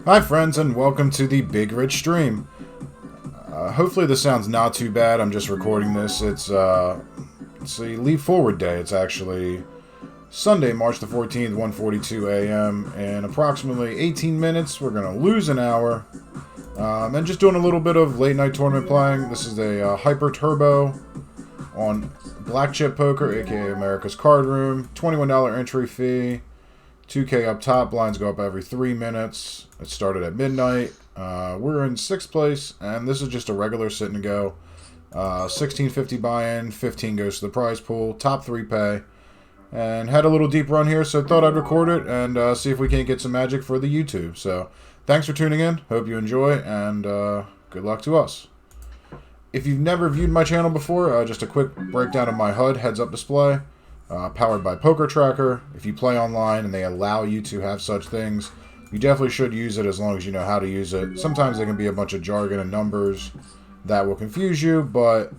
Hi friends, and welcome to the Big Rich stream. Hopefully this sounds not too bad. I'm just recording this. It's a leap forward day. It's actually Sunday, March the 14th, 1:42 a.m. In approximately 18 minutes, we're going to lose an hour. And just doing a little bit of late night tournament playing. This is a Hyper Turbo on Black Chip Poker, aka America's Card Room. $21 entry fee. 2K up top. Blinds go up every 3 minutes. It started at midnight. We're in 6th place, and this is just a regular sit and go. $16.50 buy-in, 15 goes to the prize pool, top 3 pay. And had a little deep run here, so thought I'd record it and see if we can't get some magic for the YouTube. So thanks for tuning in. Hope you enjoy, and good luck to us. If you've never viewed my channel before, just a quick breakdown of my HUD heads-up display. Powered by Poker Tracker. If you play online and they allow you to have such things, you definitely should use it as long as you know how to use it. Sometimes there can be a bunch of jargon and numbers that will confuse you, but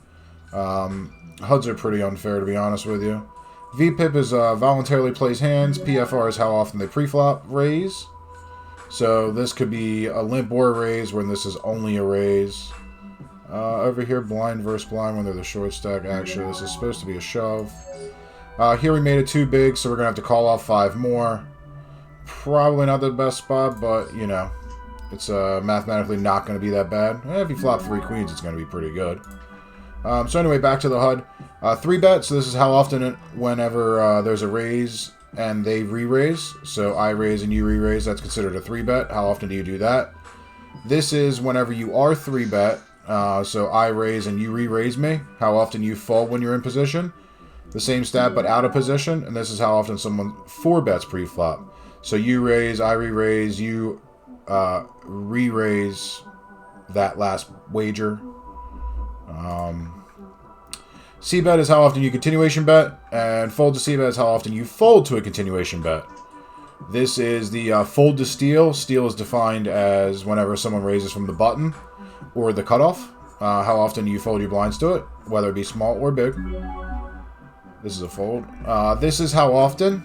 HUDs are pretty unfair, to be honest with you. VPIP is voluntarily plays hands. PFR is how often they pre-flop raise. So this could be a limp or a raise when this is only a raise. Over here, blind versus blind when they're the short stack. Actually, this is supposed to be a shove. Here we made it too big, so we're going to have to call off 5 more. Probably not the best spot, but, you know, it's mathematically not going to be that bad. If you flop 3 queens, it's going to be pretty good. So anyway, back to the HUD. 3-bet, so this is how often whenever there's a raise and they re-raise. So I raise and you re-raise, that's considered a 3-bet. How often do you do that? This is whenever you are 3-bet, so I raise and you re-raise me. How often you fold when you're in position. The same stat, but out of position, and this is how often someone 4-bets pre-flop. So you raise, I re-raise, you re-raise that last wager. C-bet is how often you continuation bet, and fold to C-bet is how often you fold to a continuation bet. This is the fold to steal. Steal is defined as whenever someone raises from the button or the cutoff. How often you fold your blinds to it, whether it be small or big. This is a fold. This is how often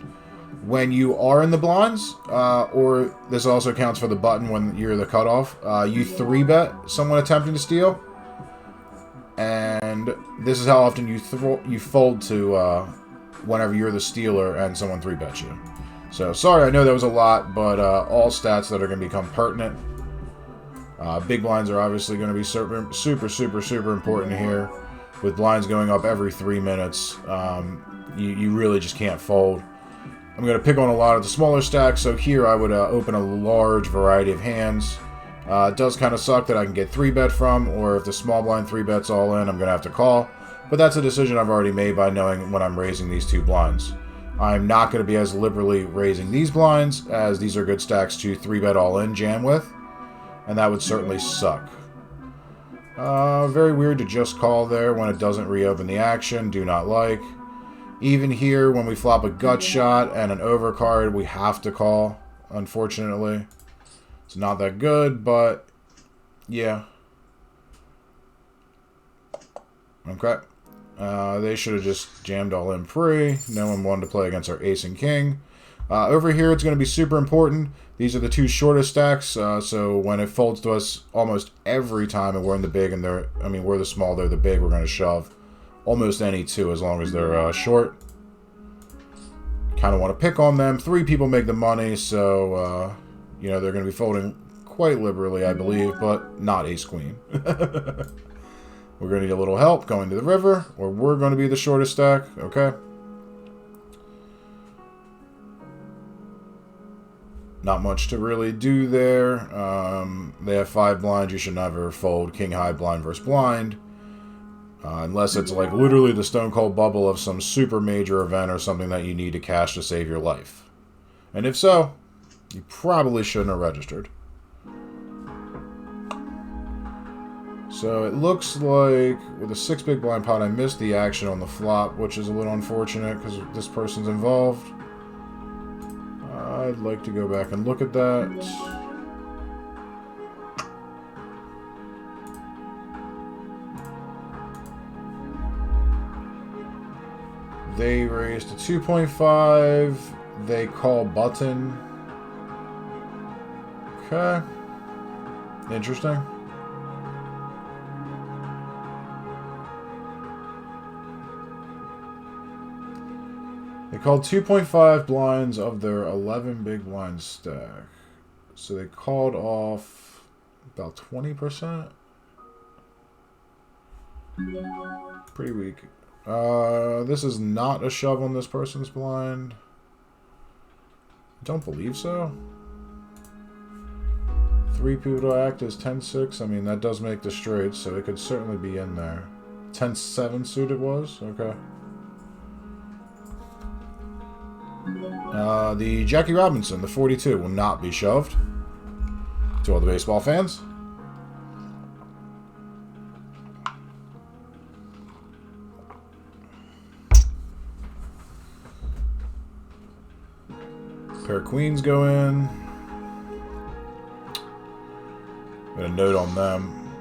when you are in the blinds, or this also counts for the button when you're the cutoff, you 3-bet someone attempting to steal. And this is how often you fold to whenever you're the stealer and someone 3-bets you. So, sorry, I know that was a lot, but all stats that are going to become pertinent. Big blinds are obviously going to be super important here. With blinds going up every 3 minutes, you really just can't fold. I'm going to pick on a lot of the smaller stacks, so here I would open a large variety of hands. It does kind of suck that I can get 3-bet from, or if the small blind 3-bet's all in, I'm going to have to call. But that's a decision I've already made by knowing when I'm raising these 2 blinds. I'm not going to be as liberally raising these blinds, as these are good stacks to 3-bet all in jam with, and that would certainly suck. Very weird to just call there when it doesn't reopen the action. Do not like. Even here, when we flop a gut shot and an overcard, we have to call, unfortunately. It's not that good, but yeah. Okay. They should have just jammed all in pre. No one wanted to play against our ace and king. Over here, it's going to be super important. These are the 2 shortest stacks, so when it folds to us almost every time, and we're in the big, and we're the small, they're the big, we're going to shove almost any 2 as long as they're short. Kind of want to pick on them. 3 people make the money, so, you know, they're going to be folding quite liberally, I believe, but not ace-queen. We're going to need a little help going to the river, or we're going to be the shortest stack, okay? Not much to really do there. They have 5 blinds. You should never fold king high blind versus blind. Unless it's like literally the stone cold bubble of some super major event or something that you need to cash to save your life. And if so, you probably shouldn't have registered. So it looks like with a 6 big blind pot, I missed the action on the flop, which is a little unfortunate because this person's involved. I'd like to go back and look at that. They raised to 2.5. They call button. Okay. Interesting. They called 2.5 blinds of their 11 big blind stack. So they called off about 20%. Pretty weak. This is not a shove on this person's blind. I don't believe so. 3 people to act is 10-6. I mean, that does make the straight, so it could certainly be in there. 10-7 suited was? Okay. The Jackie Robinson, the 42, will not be shoved. To all the baseball fans. Pair of queens go in. Got a note on them.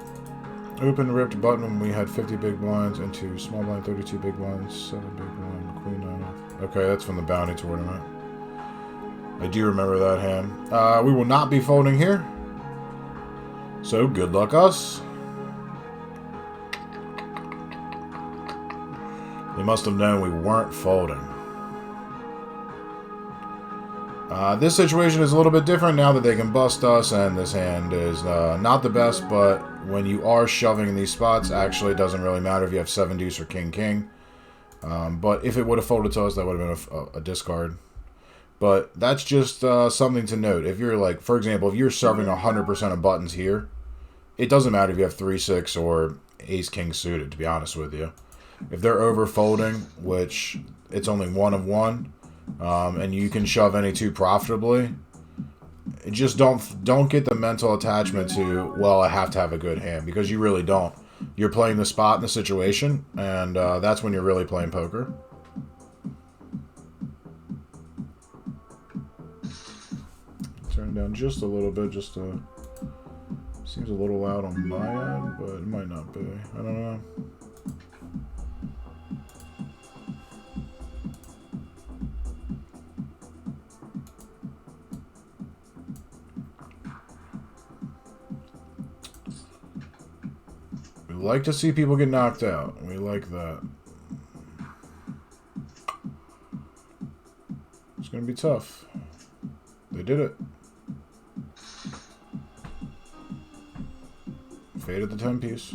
Open ripped button when we had 50 big blinds into small blind 32 big blinds, 7 big blind, queen 9 off. Okay, that's from the bounty tournament. I do remember that hand. We will not be folding here. So, good luck us. They must have known we weren't folding. This situation is a little bit different now that they can bust us, and this hand is not the best, but when you are shoving in these spots, actually it doesn't really matter if you have 7 deuce or king king. But if it would have folded to us, that would have been a discard. But that's just something to note. If you're like, for example, if you're serving 100% of buttons here, it doesn't matter if you have 3-6 or ace-king suited, to be honest with you. If they're over folding, which it's only 1 of 1, and you can shove any 2 profitably, just don't get the mental attachment to, well, I have to have a good hand, because you really don't. You're playing the spot in the situation, and that's when you're really playing poker. Turn it down just a little bit, just to... Seems a little loud on my end, but it might not be. I don't know. We like to see people get knocked out. We like that. It's going to be tough. They did it. Faded the 10 piece.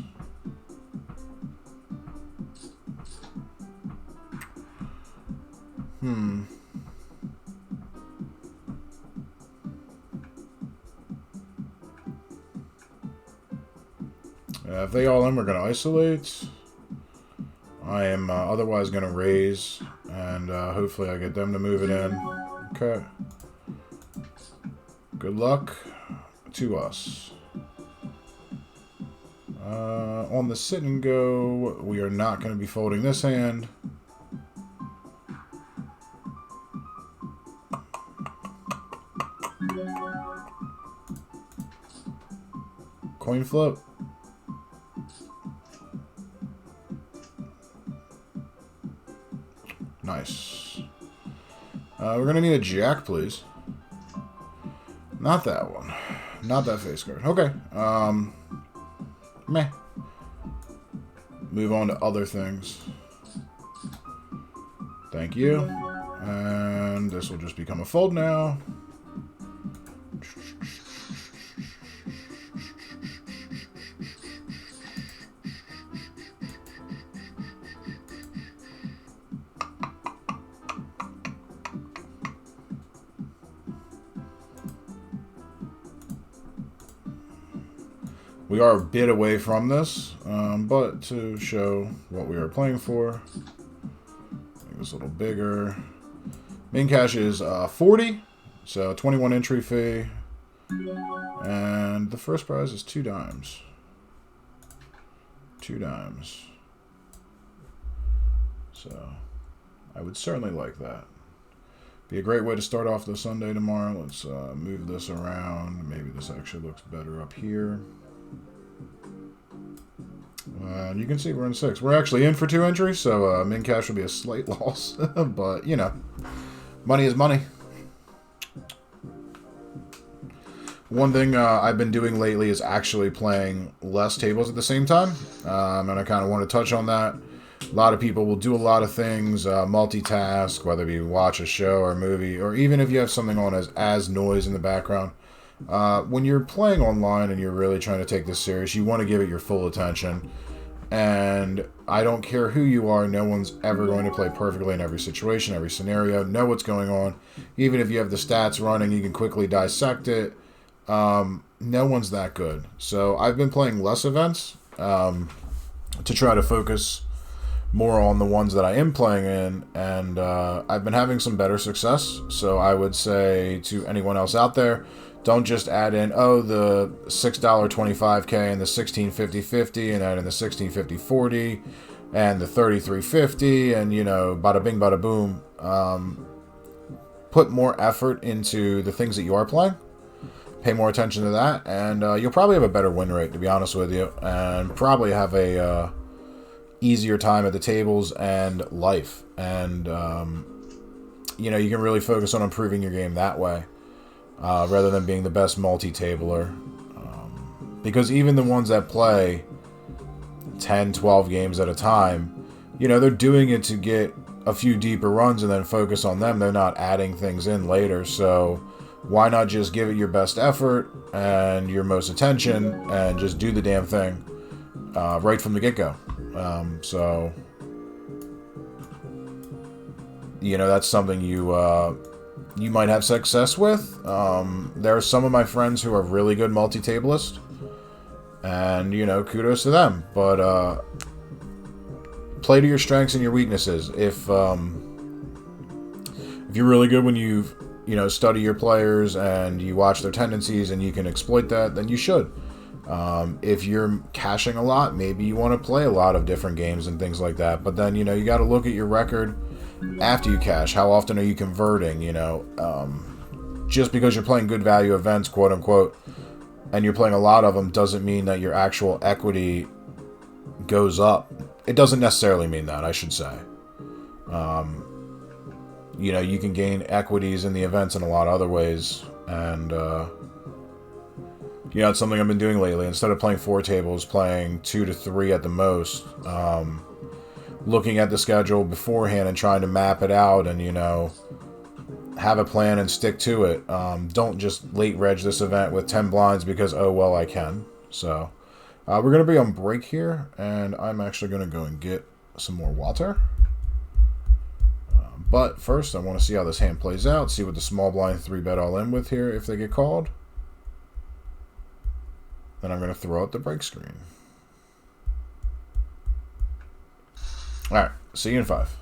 If they all in, we're going to isolate. I am otherwise going to raise, and hopefully I get them to move it in. Okay. Good luck to us. On the sit and go, we are not going to be folding this hand. Coin flip. Nice. We're going to need a jack, please. Not that one. Not that face card. Okay. Meh. Move on to other things. Thank you. And this will just become a fold now. We are a bit away from this, but to show what we are playing for, make this a little bigger. Main cash is 40, so 21 entry fee, and the first prize is 2 dimes. 2 dimes. So, I would certainly like that. Be a great way to start off the Sunday tomorrow. Let's move this around. Maybe this actually looks better up here. You can see we're in 6. We're actually in for 2 entries, so min cash will be a slight loss. But, you know, money is money. One thing I've been doing lately is actually playing less tables at the same time, and I kind of want to touch on that. A lot of people will do a lot of things, multitask, whether you watch a show or a movie, or even if you have something on as noise in the background. When you're playing online and you're really trying to take this serious, you want to give it your full attention. And I don't care who you are, no one's ever going to play perfectly in every situation, every scenario, know what's going on. Even if you have the stats running, you can quickly dissect it. No one's that good. So I've been playing less events to try to focus more on the ones that I am playing in, and I've been having some better success. So I would say to anyone else out there, don't just add in, oh, the $6 25K and the 1650/50 and add in the 1650/40 and the 33/50 and, you know, bada bing, bada boom. Put more effort into the things that you are playing. Pay more attention to that, and you'll probably have a better win rate, to be honest with you, and probably have a easier time at the tables and life. And, you know, you can really focus on improving your game that way. Rather than being the best multi-tabler. Because even the ones that play 10, 12 games at a time, you know, they're doing it to get a few deeper runs and then focus on them. They're not adding things in later. So why not just give it your best effort and your most attention and just do the damn thing right from the get-go. So, you know, that's something you might have success with. There are some of my friends who are really good multi-tablists, and, you know, kudos to them. But play to your strengths and your weaknesses. If you're really good when you study your players and you watch their tendencies and you can exploit that, then you should. If you're caching a lot, maybe you want to play a lot of different games and things like that. But then, you know, you got to look at your record after you cache. How often are you converting? You know, just because you're playing good value events, quote unquote, and you're playing a lot of them doesn't mean that your actual equity goes up. It doesn't necessarily mean that, I should say. You know, you can gain equities in the events in a lot of other ways, and you know, it's something I've been doing lately. Instead of playing 4 tables, playing 2 to 3 at the most. Looking at the schedule beforehand and trying to map it out and, you know, have a plan and stick to it. Don't just late reg this event with 10 blinds because, oh, well, I can. So, we're going to be on break here, and I'm actually going to go and get some more water. But first, I want to see how this hand plays out, see what the small blind 3-bet all in with here if they get called. Then I'm going to throw out the break screen. Alright, see you in 5.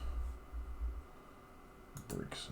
Break scene.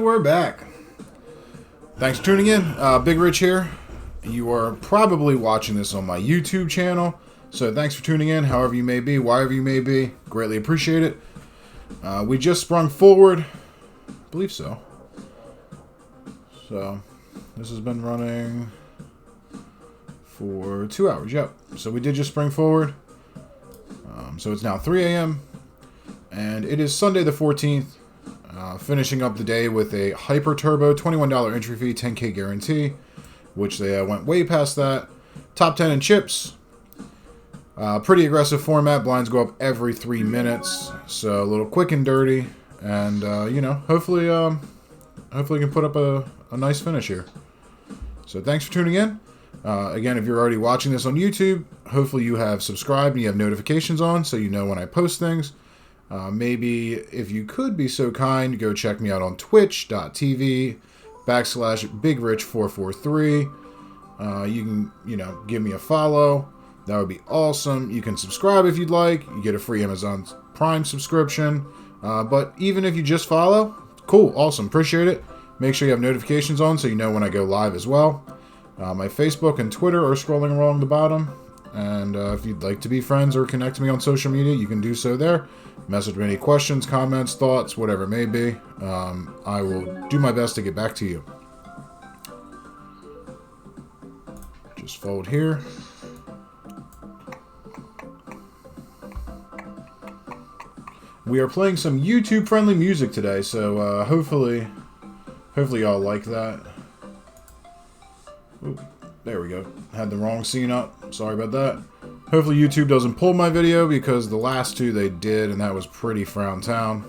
And we're back. Thanks for tuning in. Big Rich here. You are probably watching this on my YouTube channel, so thanks for tuning in, however you may be, wherever you may be. Greatly appreciate it. We just sprung forward. I believe so. So, this has been running for 2 hours. Yep. So we did just spring forward. So it's now 3 a.m. And it is Sunday the 14th. Finishing up the day with a Hyper Turbo $21 entry fee, 10K guarantee, which they went way past that. Top 10 in chips. Pretty aggressive format. Blinds go up every 3 minutes, so a little quick and dirty. And you know, hopefully we can put up a nice finish here. So thanks for tuning in. Again, if you're already watching this on YouTube, hopefully you have subscribed and you have notifications on, so you know when I post things. Maybe if you could be so kind, go check me out on twitch.tv/BigRich443. You can, you know, give me a follow. That would be awesome. You can subscribe if you'd like. You get a free Amazon Prime subscription. But even if you just follow, cool, awesome, appreciate it. Make sure you have notifications on so you know when I go live as well. My Facebook and Twitter are scrolling along the bottom. And if you'd like to be friends or connect to me on social media, you can do so there. Message me any questions, comments, thoughts, whatever it may be. I will do my best to get back to you. Just fold here. We are playing some YouTube-friendly music today, so hopefully y'all like that. Ooh, there we go. Had the wrong scene up. Sorry about that. Hopefully YouTube doesn't pull my video, because the last two they did, and that was pretty frown town.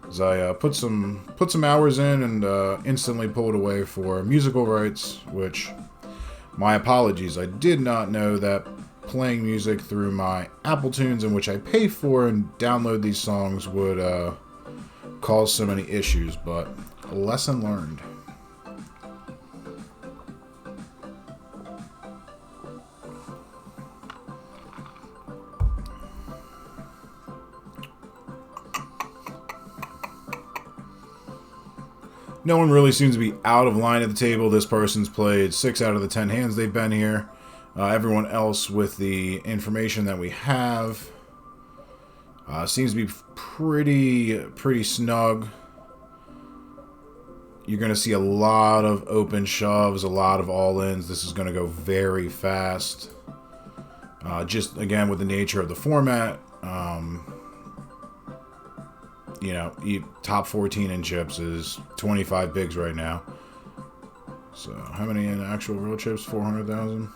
As I put some hours in and instantly pulled away for musical rights, which, my apologies. I did not know that playing music through my Apple Tunes, in which I pay for and download these songs, would cause so many issues, but a lesson learned. No one really seems to be out of line at the table. This person's played 6 out of the 10 hands they've been here. Everyone else, with the information that we have, seems to be pretty snug. You're going to see a lot of open shoves, a lot of all-ins. This is going to go very fast. Just, again, with the nature of the format. You know, top 14 in chips is 25 bigs right now. So, how many in actual real chips? 400,000?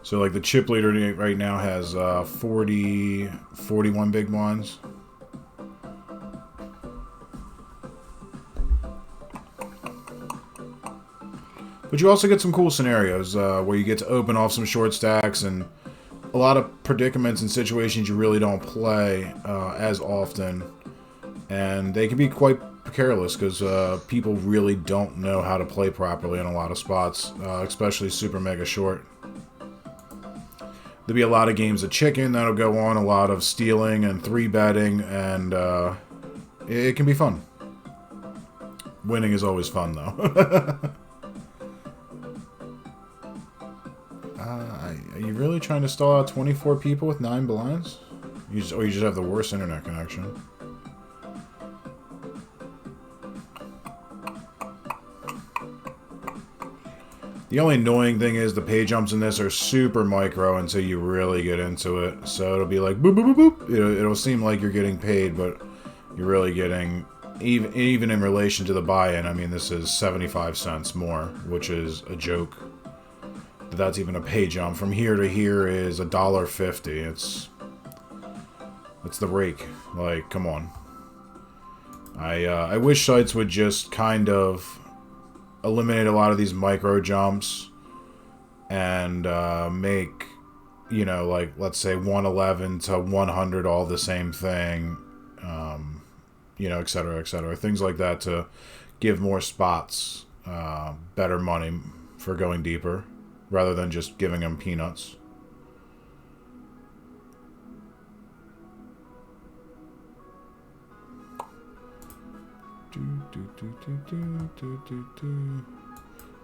So, like, the chip leader right now has 41 big blinds. But you also get some cool scenarios where you get to open off some short stacks, and a lot of predicaments and situations you really don't play as often, and they can be quite careless because people really don't know how to play properly in a lot of spots, especially super mega short. There'll be a lot of games of chicken that'll go on, a lot of stealing and 3-betting, and it can be fun. Winning is always fun, though. Are you really trying to stall out 24 people with 9 blinds? Or you just have the worst internet connection? The only annoying thing is the pay jumps in this are super micro until you really get into it. So it'll be like boop, boop, boop, boop. It'll seem like you're getting paid, but you're really getting, even in relation to the buy-in, I mean, this is 75 cents more, which is a joke. That's even a pay jump. From here to here is $1.50. It's the rake. Like, come on. I wish sites would just kind of eliminate a lot of these micro jumps and make, you know, like, let's say 111 to 100 all the same thing, you know, etc., etc. Things like that to give more spots better money for going deeper, rather than just giving them peanuts.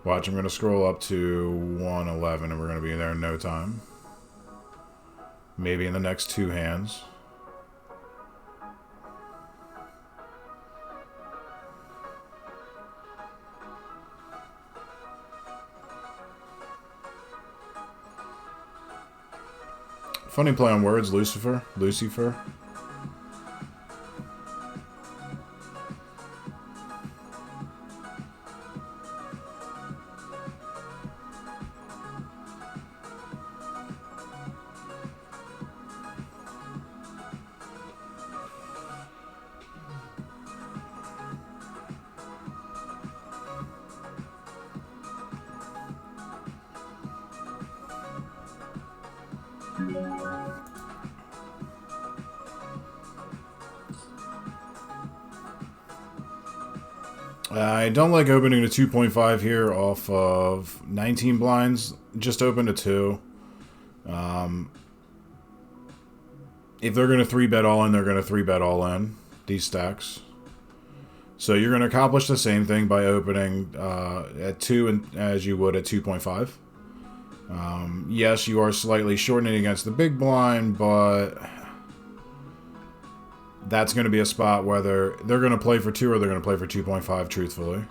Watch, I'm going to scroll up to 111 and we're going to be there in no time. Maybe in the next two hands. Funny play on words, Lucifer. Lucifer. I don't like opening to 2.5 here off of 19 blinds. Just open to 2. If they're going to 3-bet all in, they're going to 3-bet all in, these stacks. So you're going to accomplish the same thing by opening at 2 and as you would at 2.5. Yes, you are slightly shortening against the big blind, but that's going to be a spot whether they're going to play for 2 or they're going to play for 2.5, truthfully.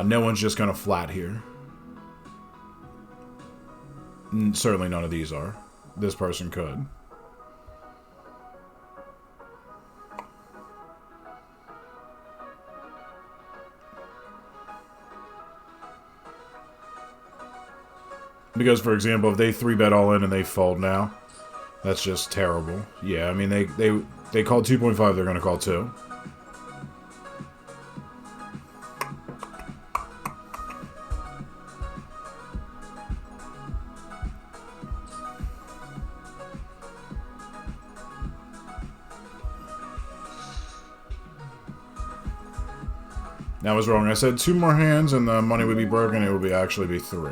No one's just going to flat here. Certainly none of these are. This person could. Because, for example, if they 3-bet all in and they fold now, that's just terrible. Yeah, I mean, they called 2.5, they're going to call 2. I was wrong. I said 2 more hands and the money would be broken. It would actually be 3.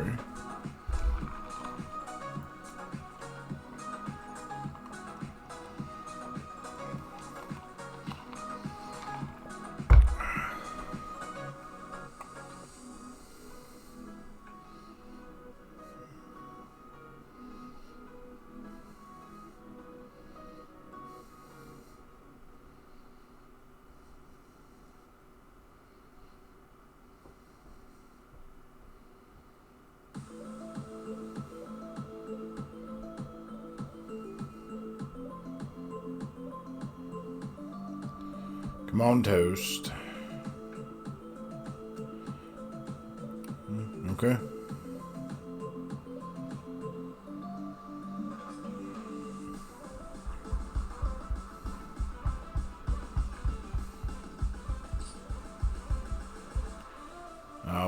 Come on, toast. Okay.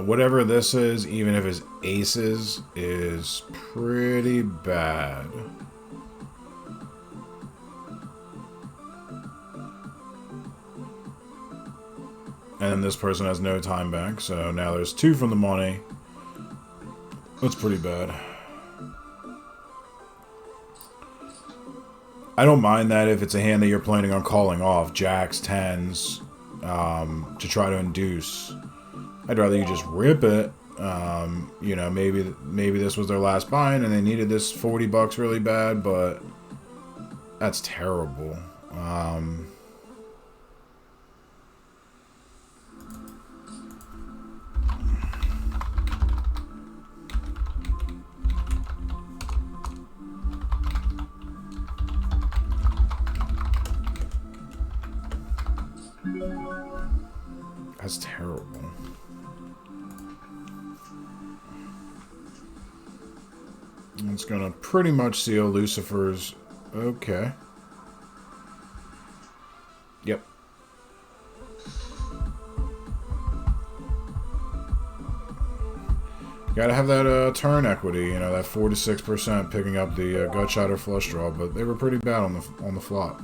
Whatever this is, even if it's aces, is pretty bad. And then this person has no time back, so now there's 2 from the money. That's pretty bad. I don't mind that if it's a hand that you're planning on calling off, jacks, 10s, to try to induce. I'd rather you just rip it. You know, maybe this was their last bind and they needed this 40 bucks really bad, but that's terrible. That's terrible. It's gonna pretty much seal Lucifer's. Okay. Yep. Gotta have that turn equity, you know, that 4 to 6% picking up the gut shot or flush draw, but they were pretty bad on the flop.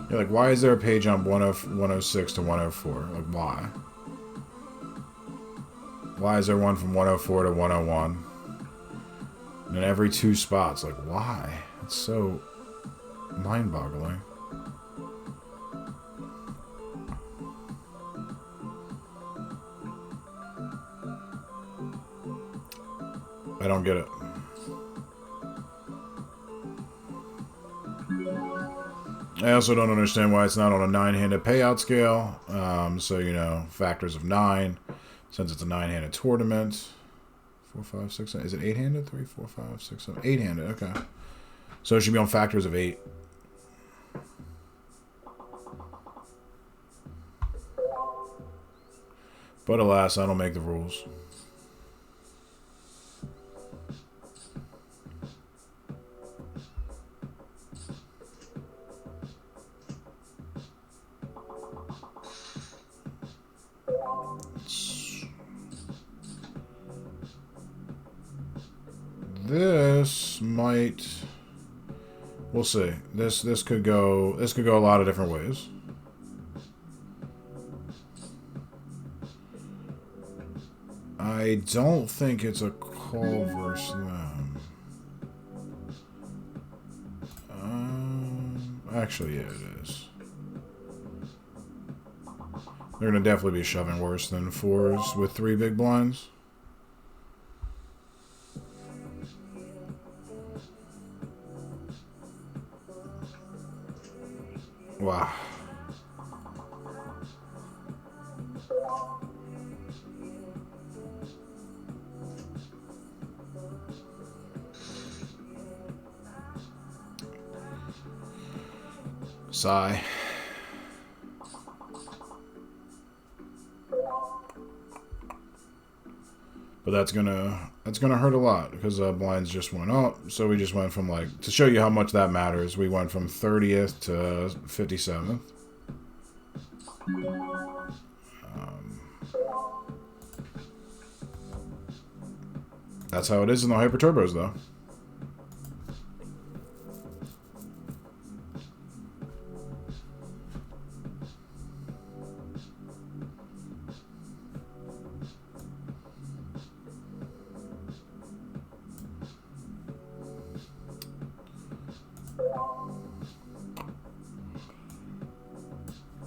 You're like, why is there a page on 106 to 104? Like, why? Why is there one from 104 to 101? And every 2 spots, like, why? It's so mind-boggling. I don't get it. I also don't understand why it's not on a 9-handed payout scale. So, you know, factors of 9, since it's a 9-handed tournament. 4, 5, 6, 7. Is it 8-handed? 3, 4, 5, 6, 7. 8-handed, okay. So it should be on factors of 8. But alas, I don't make the rules. This might, we'll see. This could go a lot of different ways. I don't think it's a call versus them. Actually, yeah, it is. They're gonna definitely be shoving worse than 4s with 3 big blinds. Wow. Sigh. But that's gonna hurt a lot because blinds just went up. So we just went from, like, to show you how much that matters, we went from 30th to 57th. That's how it is in the Hyper Turbos, though.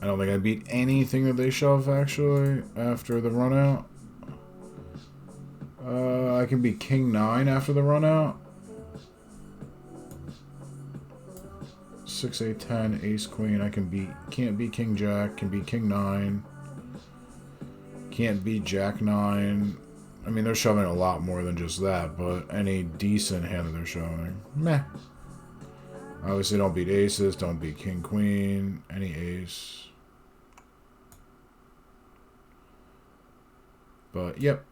I don't think I beat anything that they shove, actually, after the run out. I can beat King 9 after the run out. 6, 8, 10, Ace, Queen. I can beat. Can't beat King Jack. Can beat King 9. Can't beat Jack 9. I mean, they're shoving a lot more than just that, but any decent hand that they're showing, meh. Obviously, don't beat aces. Don't beat King, Queen. Any ace. But, yep.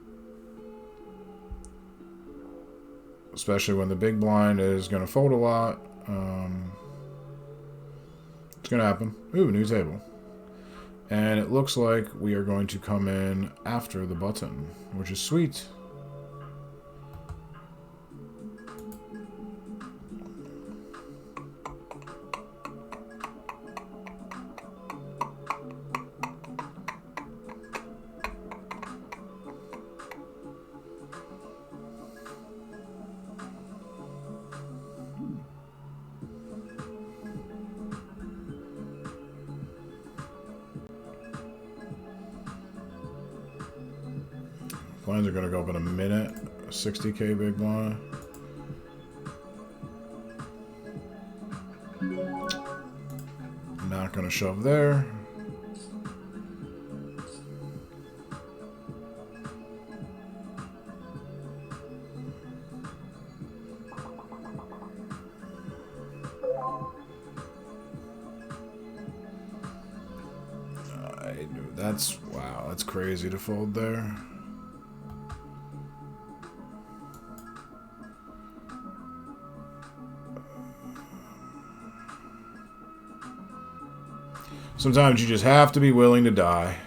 Especially when the big blind is going to fold a lot. It's going to happen. Ooh, new table. And it looks like we are going to come in after the button, which is sweet. Blinds are going to go up in a minute. 60K big blind. Not going to shove there. That's, wow, that's crazy to fold there. Sometimes you just have to be willing to die.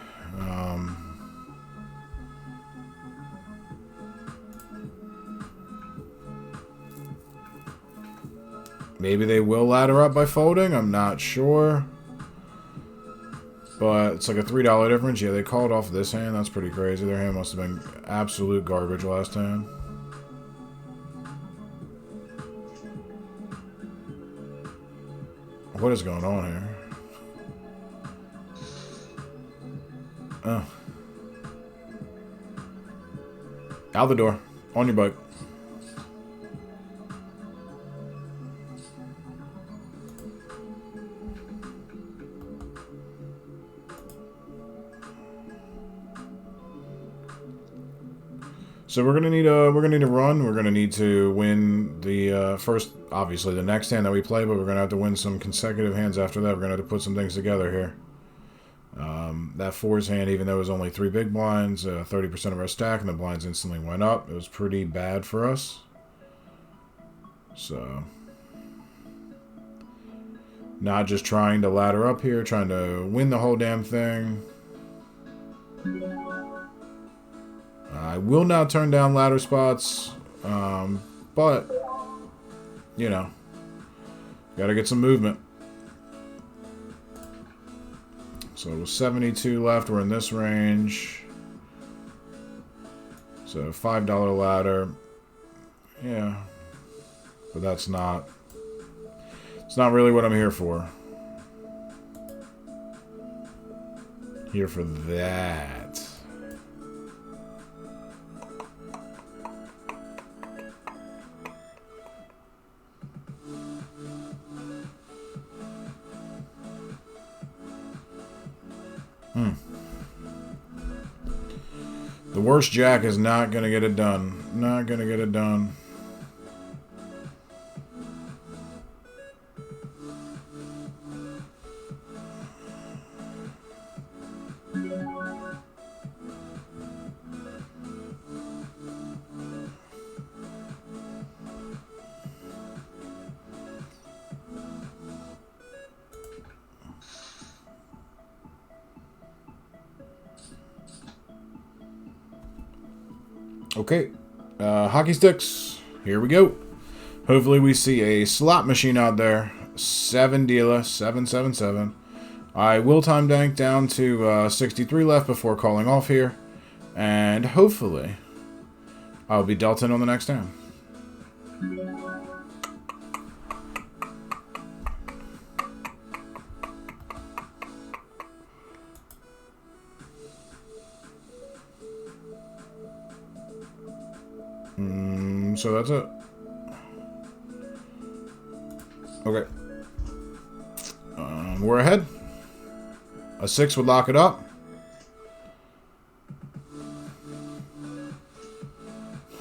Maybe they will ladder up by folding. I'm not sure. but it's like a $3 difference. Yeah, they called off this hand. That's pretty crazy. Their hand must have been absolute garbage last hand. What is going on here? Oh. Out the door. On your bike. So we're gonna need a run. We're gonna need to win the first, obviously the next hand that we play, but we're gonna have to win some consecutive hands after that. We're gonna have to put some things together here. That fours hand, even though it was only 3 big blinds, 30% of our stack, and the blinds instantly went up. It was pretty bad for us. So, not just trying to ladder up here, trying to win the whole damn thing. I will not turn down ladder spots, but, you know, gotta get some movement. So it was 72 left, we're in this range. So $5 ladder, yeah, but it's not really what I'm here for. Here for that. The worst jack is not going to get it done. Not going to get it done. Okay, hockey sticks, here we go. Hopefully we see a slot machine out there. 7 dealer, 777. I will time dank down to 63 left before calling off here. And hopefully I'll be dealt in on the next hand. So that's it. Okay. We're ahead. A 6 would lock it up.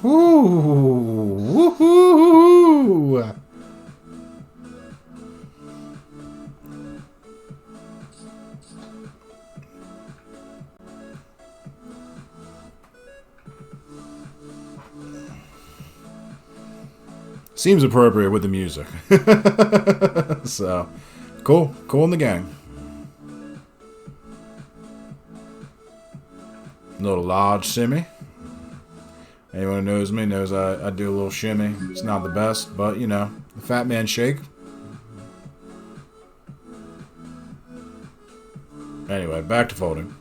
Woo! Woohoo! Seems appropriate with the music. So, cool. Cool in the gang. Little large shimmy. Anyone who knows me knows I do a little shimmy. It's not the best, but, you know, the fat man shake. Anyway, back to folding.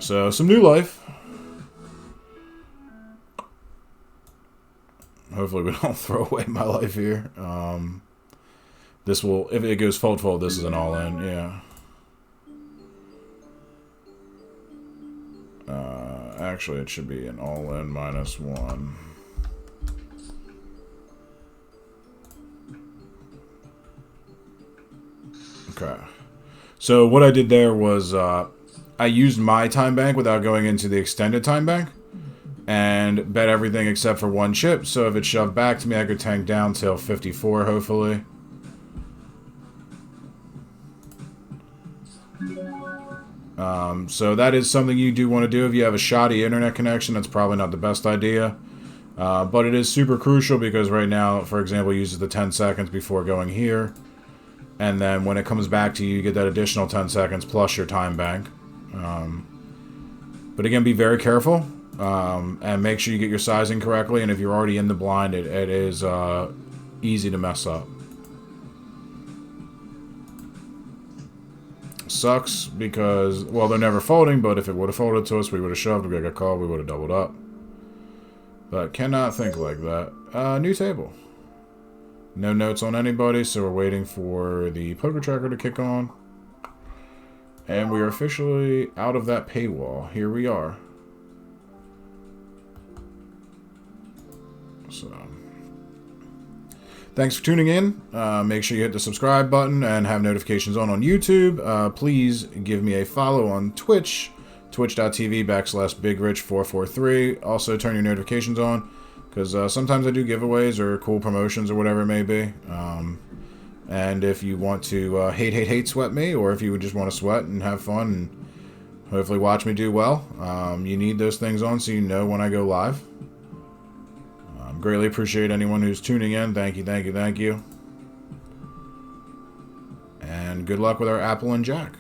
So, some new life. Hopefully we don't throw away my life here. This will, if it goes fold, this is an all-in, yeah. Actually, it should be an all-in -1. Okay. So what I did there was I used my time bank without going into the extended time bank. And bet everything except for 1 chip. So if it shoved back to me, I could tank down till 54, hopefully. So that is something you do want to do. If you have a shoddy internet connection, that's probably not the best idea. But it is super crucial because right now, for example, it uses the 10 seconds before going here. And then when it comes back to you, you get that additional 10 seconds plus your time bank. But again, be very careful. And make sure you get your sizing correctly, and if you're already in the blind, it is easy to mess up. Sucks because, well, they're never folding, but if it would have folded to us, we would have shoved, we would have got called, we would have doubled up. But cannot think like that. New table. No notes on anybody, so we're waiting for the poker tracker to kick on. And we are officially out of that paywall. Here we are. So, thanks for tuning in. Make sure you hit the subscribe button and have notifications on YouTube. Please give me a follow on Twitch, twitch.tv/BigRich443. Also, turn your notifications on, because sometimes I do giveaways or cool promotions or whatever it may be. And if you want to hate sweat me, or if you would just want to sweat and have fun and hopefully watch me do well, you need those things on so you know when I go live. Greatly appreciate anyone who's tuning in. Thank you, thank you, thank you. And good luck with our Apple and Jack.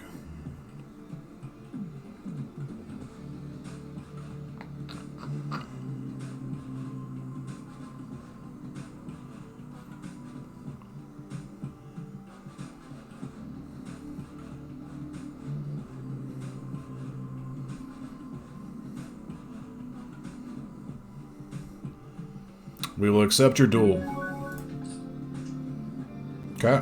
We will accept your duel. Okay.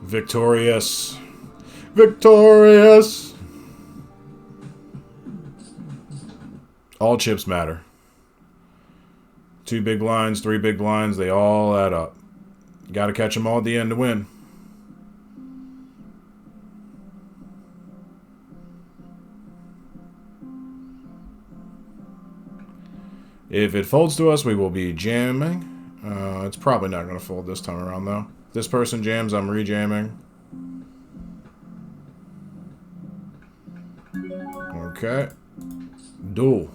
Victorious. Victorious! All chips matter. 2 big blinds, 3 big blinds, they all add up. You gotta catch them all at the end to win. If it folds to us, we will be jamming. It's probably not going to fold this time around, though. If this person jams, I'm rejamming. Okay. Duel.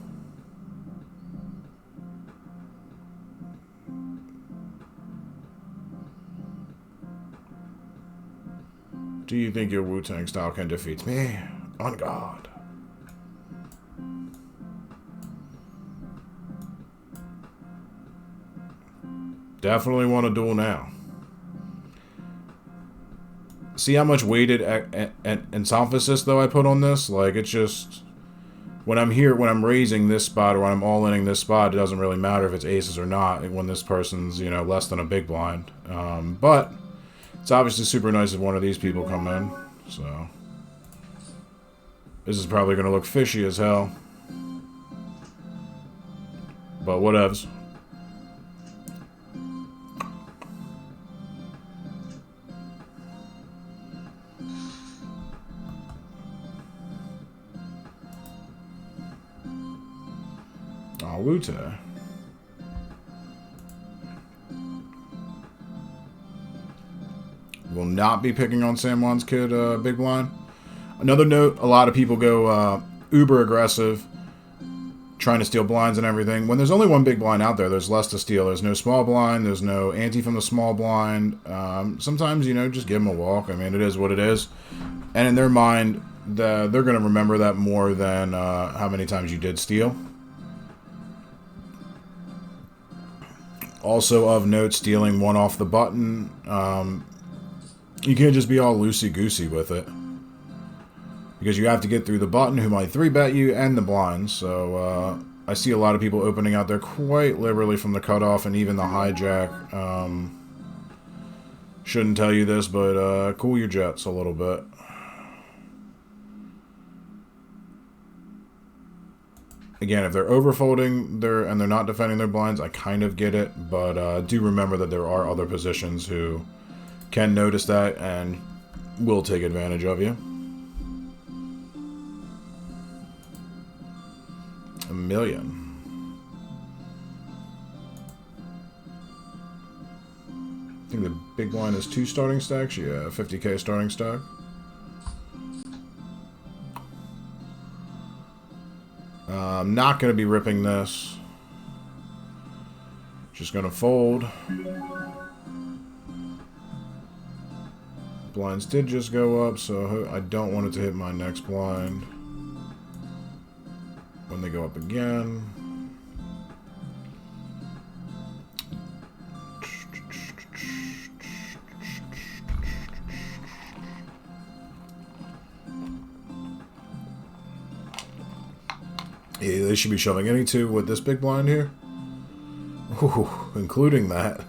Do you think your Wu-Tang style can defeat me? On God. Definitely want to duel now. See how much weighted emphasis though I put on this? Like, it's just, when I'm here, when I'm raising this spot or when I'm all-inning this spot, it doesn't really matter if it's aces or not when this person's, you know, less than a big blind. But it's obviously super nice if one of these people come in. So this is probably going to look fishy as hell. But whatevs. Wuta. Will not be picking on San Juan's kid, big blind. Another note, a lot of people go uber aggressive, trying to steal blinds and everything. When there's only 1 big blind out there, there's less to steal. There's no small blind, there's no ante from the small blind. Sometimes, you know, just give them a walk. I mean, it is what it is. And in their mind, they're going to remember that more than how many times you did steal. Also of note, stealing 1 off the button. You can't just be all loosey-goosey with it, because you have to get through the button, who might 3-bet you, and the blinds. So I see a lot of people opening out there quite liberally from the cutoff and even the hijack. Shouldn't tell you this, but cool your jets a little bit. Again, if they're overfolding and they're not defending their blinds, I kind of get it, but do remember that there are other positions who can notice that and will take advantage of you. $1 million. I think the big blind is 2 starting stacks. Yeah, 50K starting stack. I'm not going to be ripping this. Just going to fold. Blinds did just go up, so I don't want it to hit my next blind when they go up again. Yeah, they should be shoving any two with this big blind here. Ooh, including that.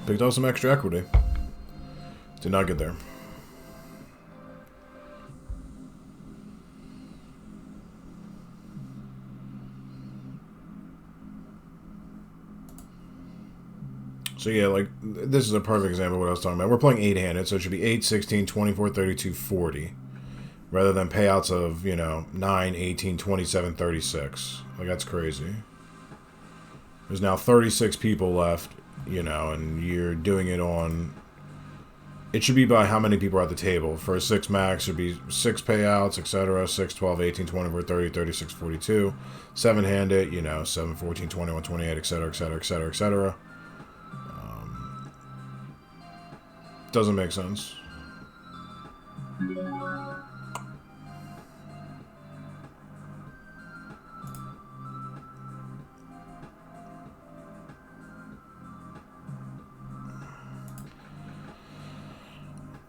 Picked up some extra equity. Did not get there. So yeah, like, this is a perfect example of what I was talking about. We're playing 8-handed, so it should be 8, 16, 24, 32, 40. Rather than payouts of, you know, 9, 18, 27, 36. Like, that's crazy. There's now 36 people left, you know, and you're doing it on... It should be by how many people are at the table. For a 6 max, it would be 6 payouts, etc. 6, 12, 18, 24, 30, 36, 42. 7-handed, you know, 7, 14, 21, 28, etc., etc., etc., etc. Doesn't make sense.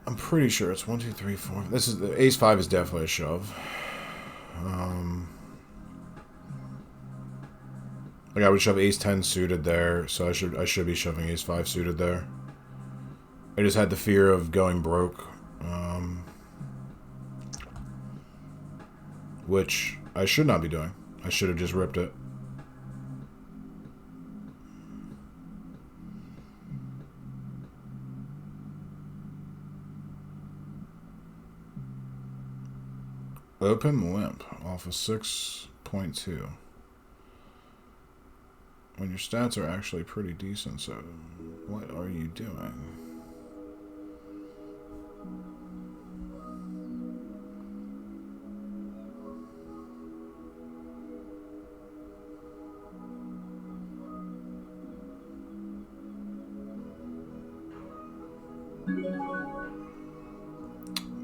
I'm pretty sure it's 1, 2, 3, 4. This is the ace-5 is definitely a shove. Like I would shove ace-10 suited there, so I should be shoving ace-5 suited there. I just had the fear of going broke, which I should not be doing. I should have just ripped it. Open limp off of 6.2. When your stats are actually pretty decent, so what are you doing?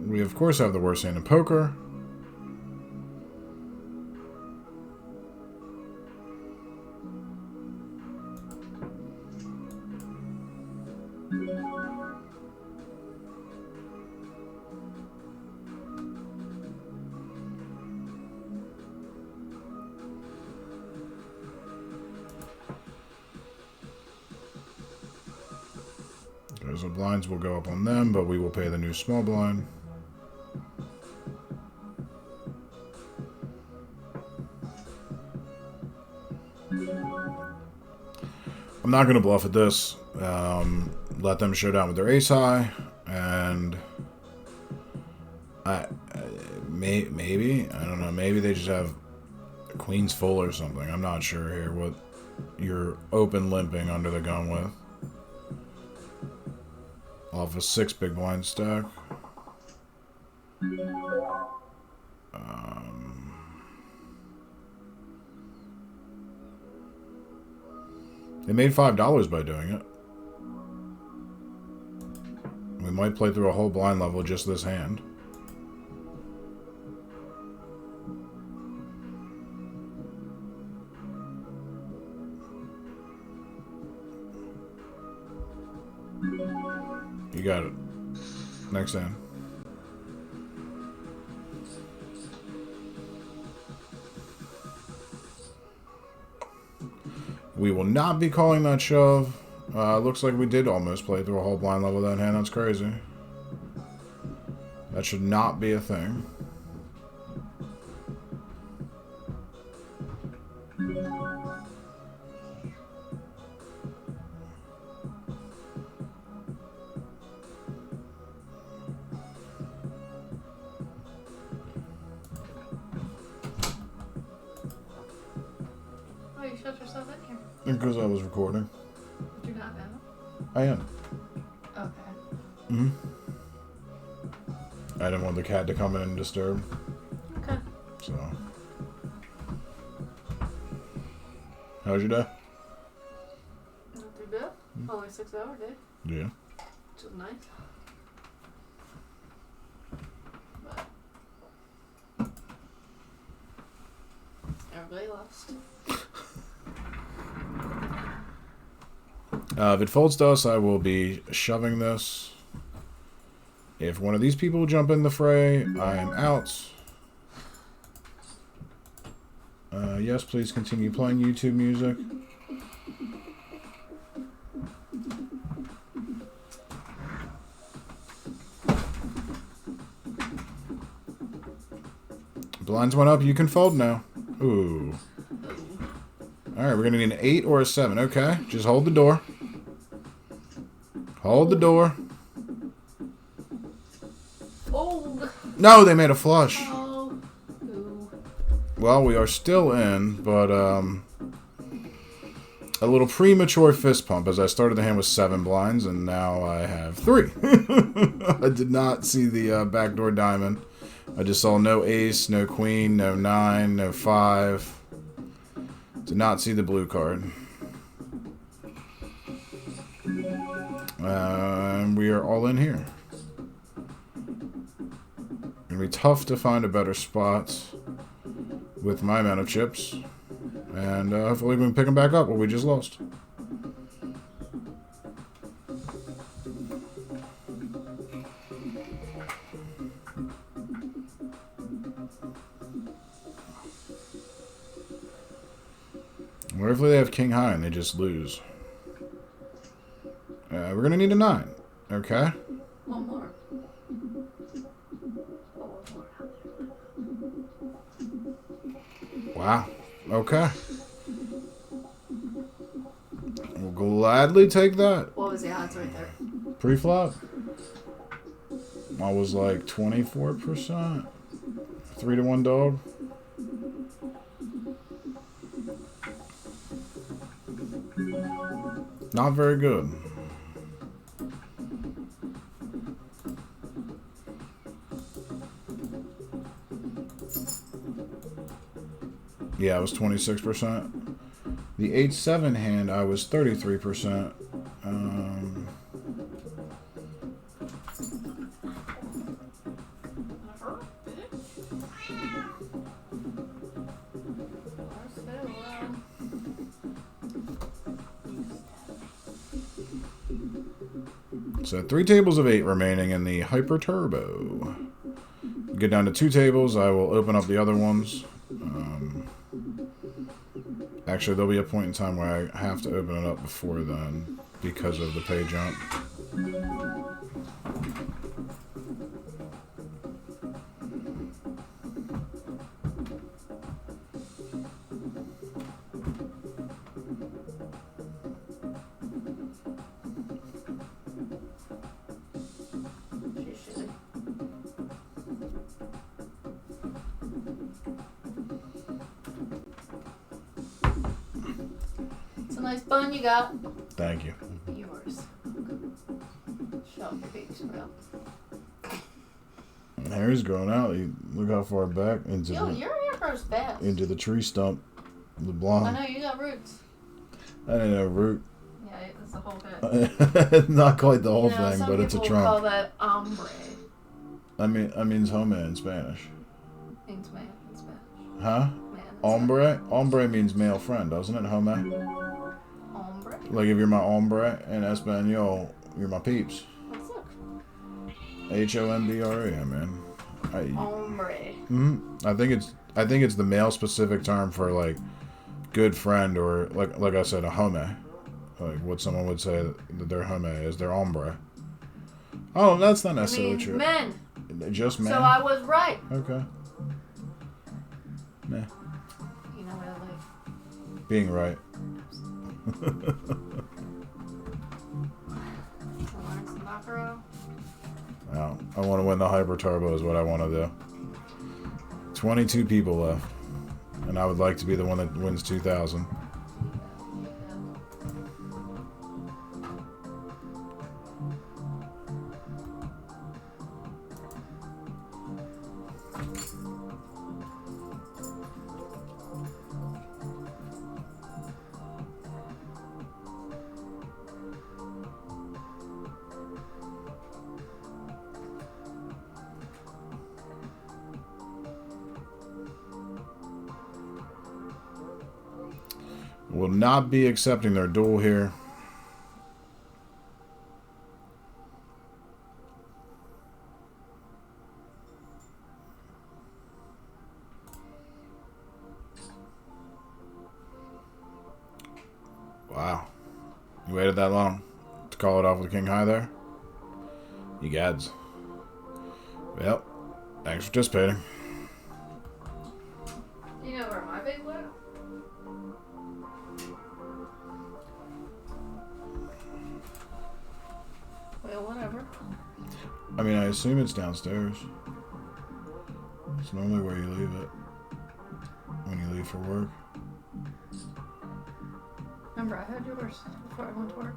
We, of course, have the worst hand in poker. So blinds will go up on them, but we will pay the new small blind. I'm not going to bluff at this. Let them show down with their ace high, and maybe, I don't know, maybe they just have queens full or something. I'm not sure here what you're open limping under the gun with. Off a 6 big blind stack. They made $5 by doing it. We might play through a whole blind level just this hand. You got it. Next hand. We will not be calling that shove. Looks like we did almost play through a whole blind level with that hand. That's crazy. That should not be a thing. You shut yourself in here. Because I was recording. But you're not now? I am. Okay. Mm-hmm. I didn't want the cat to come in and disturb. Okay. So. How's your day? Not too bad. Only 6-hour day. Yeah. Which is nice. But everybody lost. If it folds to us, I will be shoving this. If one of these people jump in the fray, I am out. Yes, please continue playing YouTube music. Blinds went up. You can fold now. Ooh. Alright, we're going to need an 8 or a 7. Okay, just hold the door. Hold the door. Oh. No, they made a flush. Oh. Ooh. Well, we are still in, but a little premature fist pump as I started the hand with 7 blinds, and now I have 3. I did not see the backdoor diamond. I just saw no ace, no queen, no 9, no 5. Did not see the blue card. And we are all in here. Gonna be tough to find a better spot with my amount of chips. And hopefully we can pick them back up what we just lost. Or if they have king high and they just lose. We're going to need a 9. Okay. One more. Oh, one more. Wow. Okay. We'll gladly take that. What was the odds right there? Pre-flop. I was like 24%. 3-1 dog. Not very good. Yeah, I was 26%. The 8-7 hand, I was 33%. So 3 tables of 8 remaining in the Hyper Turbo. Get down to 2 tables. I will open up the other ones. Actually, there'll be a point in time where I have to open it up before then because of the pay jump. Nice bun you got. Thank you. Yours. Show off your baby sprout. Hair's growing out. Look how far back into Yo, your hair grows fast. into the tree stump. The I blonde. know you got roots. I didn't know root. Yeah, that's the whole bit. Not quite the whole You know, thing, some but it's a people call trump. that ombre. I means hombre in Spanish. Means man in Spanish. Huh? Man in Hombre? Hombre means male friend, doesn't it? Hombre? Ombre? Like if you're my hombre in Espanol, you're my peeps. Let's look. Hombre, I mean. Ombre. I think it's the male specific term for like good friend or like I said, a hombre. Like what someone would say that their hombre is their hombre. Oh, that's not necessarily true. Men. Just men. So I was right. Okay. Nah. You know what I like? Being right. Wow. I want to win the Hyper Turbo is what I want to do. 22 people left. And I would like to be the one that wins 2,000. Will not be accepting their duel here. Wow. You waited that long to call it off with King High there? You gads. Yep. Thanks for participating. Do you know where my big went? Well, whatever. I mean, I assume it's downstairs. It's normally where you leave it. When you leave for work. Remember, I had yours before I went to work.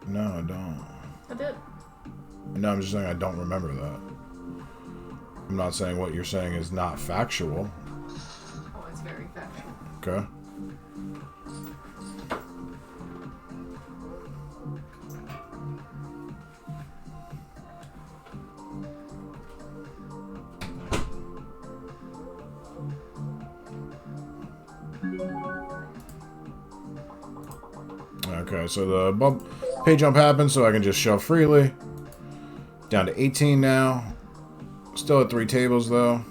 No, I don't. I did. No, I'm just saying I don't remember that. I'm not saying what you're saying is not factual. Oh, it's very factual. Okay. Okay, so the pay jump happened, so I can just shove freely. Down to 18 now. Still at 3 tables, though.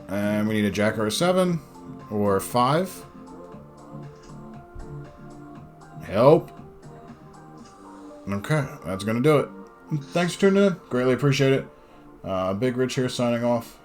And we need a jack or a 7. Or 5. Help. Okay, that's going to do it. Thanks for tuning in. Greatly appreciate it. Big Rich here signing off.